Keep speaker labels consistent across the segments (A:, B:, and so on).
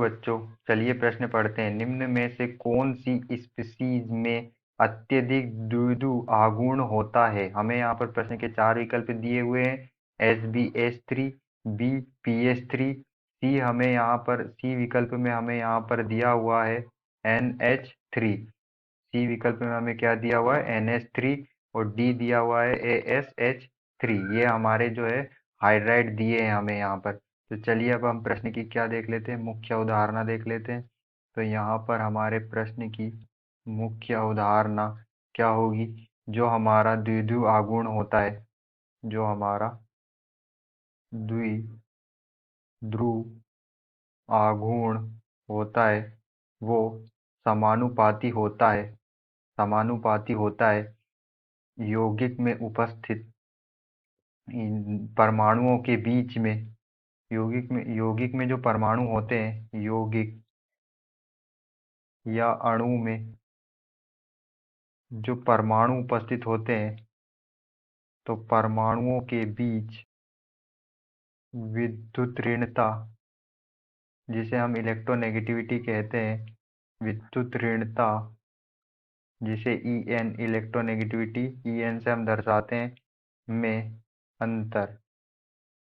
A: बच्चों, चलिए प्रश्न पढ़ते हैं। निम्न में से कौन सी स्पीशीज में अत्यधिक द्विध्रु आघूर्ण होता है? हमें यहाँ पर प्रश्न के 4 विकल्प दिए हुए हैं। SbH3, बी PH3, सी विकल्प में हमें यहाँ पर दिया हुआ है NH3। सी विकल्प में हमें क्या दिया हुआ है? NH3। और डी दिया हुआ है ASH3। ये हमारे जो है हाइड्राइड दिए हैं हमें यहाँ पर। तो चलिए अब हम प्रश्न की क्या देख लेते हैं, मुख्य अवधारणा देख लेते हैं। तो यहाँ पर हमारे प्रश्न की मुख्य अवधारणा क्या होगी? जो हमारा द्विध्रुव आघूर्ण होता है, जो हमारा द्विध्रुव आघूर्ण होता है वो समानुपाती होता है, यौगिक में उपस्थित इन परमाणुओं के बीच में। यौगिक में जो परमाणु होते हैं, यौगिक या अणु में जो परमाणु उपस्थित होते हैं, तो परमाणुओं के बीच विद्युत ऋणता, जिसे हम इलेक्ट्रोनेगेटिविटी कहते हैं, विद्युत ऋणता जिसे En इलेक्ट्रोनेगेटिविटी En से हम दर्शाते हैं, में अंतर।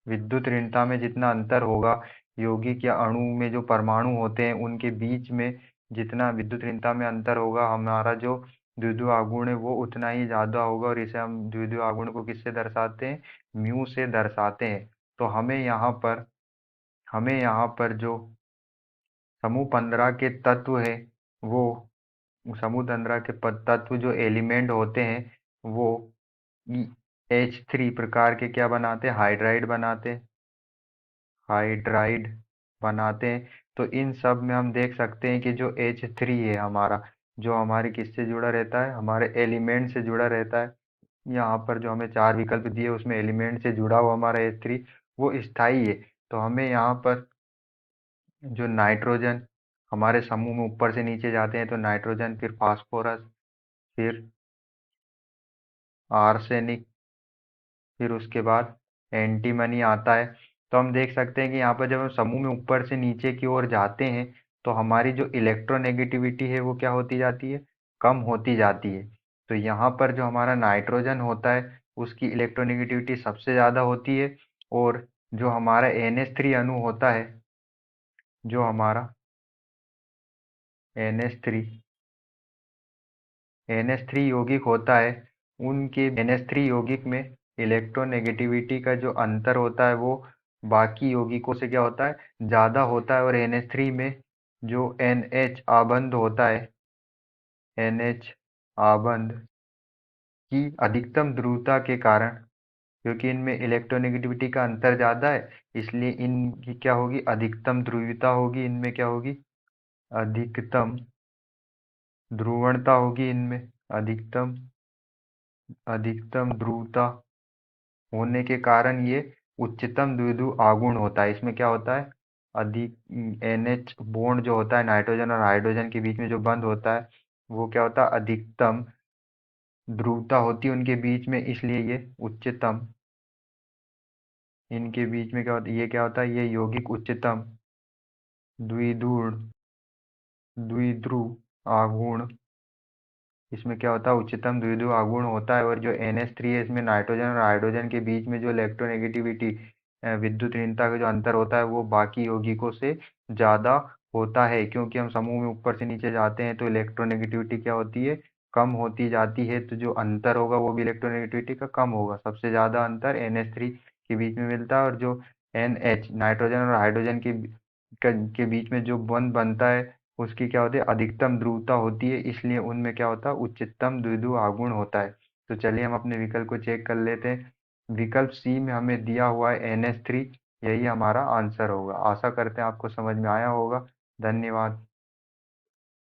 A: विद्युत ऋणता में जितना अंतर होगा, यौगिक या अणु में जो परमाणु होते हैं उनके बीच में जितना विद्युत ऋणता में अंतर होगा, हमारा जो द्विध्रुव आघूर्ण है वो उतना ही ज़्यादा होगा। और इसे हम द्विध्रुव आघूर्ण को किससे दर्शाते हैं? म्यू से दर्शाते हैं। तो हमें यहाँ पर जो समूह 15 के तत्व है, वो समूह 15 के तत्व जो एलिमेंट होते हैं, वो H3 प्रकार के क्या बनाते हैं? हाइड्राइड बनाते हैं। तो इन सब में हम देख सकते हैं कि जो H3 है हमारा, जो हमारे किससे जुड़ा रहता है? हमारे एलिमेंट से जुड़ा रहता है। यहाँ पर जो हमें 4 विकल्प दिए उसमें एलिमेंट से जुड़ा हुआ हमारा H3 वो स्थायी है। तो हमें यहाँ पर जो नाइट्रोजन हमारे समूह में ऊपर से नीचे जाते हैं, तो नाइट्रोजन, फिर फास्फोरस, फिर आर्सेनिक, फिर उसके बाद एंटीमनी आता है। तो हम देख सकते हैं कि यहाँ पर जब हम समूह में ऊपर से नीचे की ओर जाते हैं, तो हमारी जो इलेक्ट्रोनेगेटिविटी है वो क्या होती जाती है? कम होती जाती है। तो यहाँ पर जो हमारा नाइट्रोजन होता है उसकी इलेक्ट्रोनेगेटिविटी सबसे ज़्यादा होती है। और जो हमारा NH3 अणु होता है, जो हमारा NH3 NH3 यौगिक होता है, उनके NH3 यौगिक में इलेक्ट्रोनेगेटिविटी का जो अंतर होता है वो बाकी यौगिकों से क्या होता है? ज़्यादा होता है। और NH3 में जो NH आबंध होता है, NH आबंध की अधिकतम ध्रुवता के कारण, क्योंकि इनमें इलेक्ट्रोनेगेटिविटी का अंतर ज़्यादा है, इसलिए इनकी क्या होगी? अधिकतम ध्रुवीयता होगी। इनमें क्या होगी? अधिकतम ध्रुवणता होगी इनमें। अधिकतम अधिकतम ध्रुवता होने के कारण ये उच्चतम द्विध्रुव आघूर्ण होता है। इसमें क्या होता है? अधिक NH बॉन्ड जो होता है नाइट्रोजन और हाइड्रोजन के बीच में जो बंध होता है, वो क्या होता है? अधिकतम ध्रुवता होती है उनके बीच में, इसलिए ये उच्चतम, इनके बीच में क्या होता है? ये क्या होता है? ये यौगिक उच्चतम द्विध्रुव द्विध्रुव आघूर्ण, इसमें क्या होता है? उच्चतम द्विध्रुव आघूर्ण होता है। और जो NH3 है, इसमें नाइट्रोजन और हाइड्रोजन के बीच में जो इलेक्ट्रोनेगेटिविटी, विद्युत ऋणता का जो अंतर होता है वो बाकी यौगिकों से ज़्यादा होता है। क्योंकि हम समूह में ऊपर से नीचे जाते हैं तो इलेक्ट्रोनेगेटिविटी क्या होती है? कम होती जाती है। तो जो अंतर होगा वो भी इलेक्ट्रोनेगेटिविटी का कम होगा। सबसे ज़्यादा अंतर NH3 के बीच में मिलता है। और जो NH नाइट्रोजन और हाइड्रोजन के बीच में जो बंध बनता है उसकी क्या होती है? अधिकतम ध्रुवता होती है, इसलिए उनमें क्या होता है? उच्चतम द्विध्रुव आघूर्ण होता है। तो चलिए हम अपने विकल्प को चेक कर लेते हैं। विकल्प सी में हमें दिया हुआ है NH3, यही हमारा आंसर होगा। आशा करते हैं आपको समझ में आया होगा। धन्यवाद।